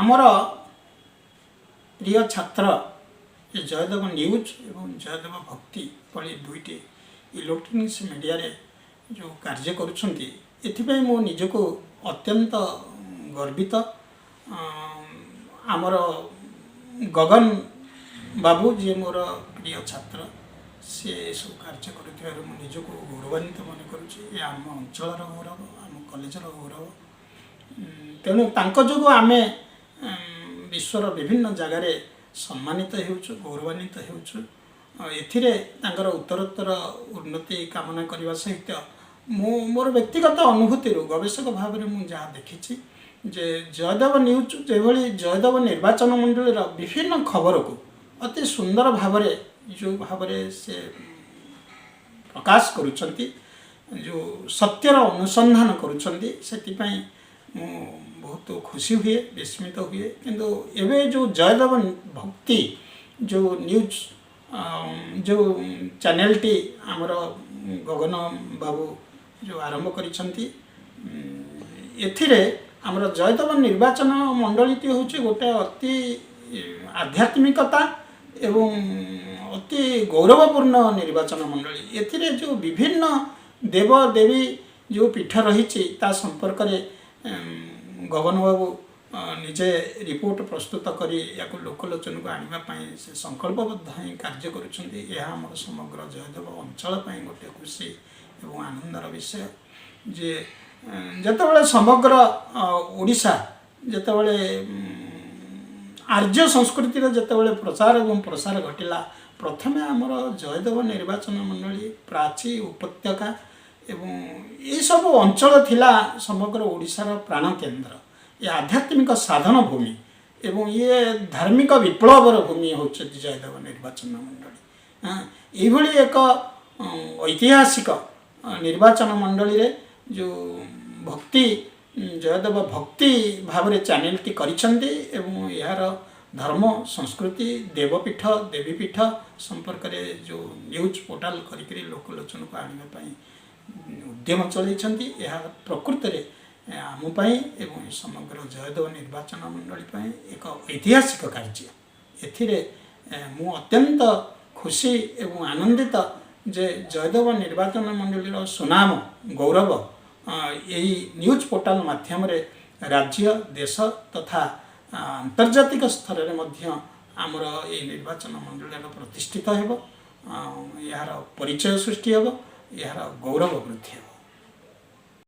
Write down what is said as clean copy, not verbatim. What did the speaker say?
आमर प्रिय छात्र ये जयदेव न्यूज एवं जयदेव भक्ति भली दुईटी इलेक्ट्रोनिक्स मीडिया रे जो कार्य करुछंती एथिपई मो निजको अत्यंत गर्वित। आमर गगन बाबू जी मोर प्रिय छात्र सी सब कार्य कर निजको गौरवान्वित मन करुच्ची। आम अंचल गौरव आम कॉलेजर गौरव। तेणु तांको जोगो आमे विश्वर विभिन्न जगार सम्मानित होउछु गौरवान्वित होउछु। एथिरे तांकर उत्तरोत्तर उन्नति कामना करने सहित मोर व्यक्तिगत अनुभूति गवेषक भाव में मुझे देखी जे जयदेव न्यूज जो जयदेव निर्वाचन मंडल विभिन्न खबर को अति सुंदर भाव जो भाव से प्रकाश करुछंती जो सत्यर अनुसंधान करुछंती सेतिपई मु बहुत खुशी हुए विस्मित हुए। किंतु एवं जो जयदेव भक्ति जो न्यूज जो चैनल टी आमर गगन बाबू जो आरंभ करिसंती एथिरे आमर जयदेव निर्वाचन मंडलीटी होचे गोटे अति आध्यात्मिकता एवं अति गौरवपूर्ण निर्वाचन मंडली। एथिरे जो विभिन्न देव देवी जो पीठ रही ता संपर्क रे गगन बाबू निजे रिपोर्ट प्रस्तुत करी या लोकलोचन को आने से संकल्पबद्ध ही कार्य करुछंती। यह आम समग्र जयदेव अंचल गोटे खुशी एवं आनंदर विषय जे जतबेले समग्र ओडिशा जतबेले आर्य संस्कृतिर जतबेले प्रचार एवं प्रसार घटिला प्रथमे आमर जयदेव निर्वाचन मंडली प्राची उपत्यका एवं ये सब अंचल थिला समग्र ओडिशार प्राण केन्द्र। ये आध्यात्मिक साधन भूमि एवं ये धार्मिक विप्लवर भूमि होचे जयदेव निर्वाचन मंडली। यही एक ऐतिहासिक निर्वाचन मंडली रे जो भक्ति जयदेव भक्ति भाव में चैनल टी करिसंती एवं यार धर्म संस्कृति देवपीठ देवीपीठ संपर्क में जो न्यूज पोर्टाल करी लोकलोचन को आने उद्यम चलती। यह प्रकृत में आमपाई एवं समग्र जयदेव निर्वाचन मंडली एक ऐतिहासिक कार्य। एथिरे मु अत्यंत खुशी एवं आनंदित जे जयदेव निर्वाचन मंडली सुनाम गौरव यही न्यूज पोर्टाल माध्यम राज्य देश तथा आंतर्जातिक स्तर में आमर ये निर्वाचन मंडल प्रतिष्ठित हो यार परिचय सृष्टि हो यार गौरव वृद्धि हो।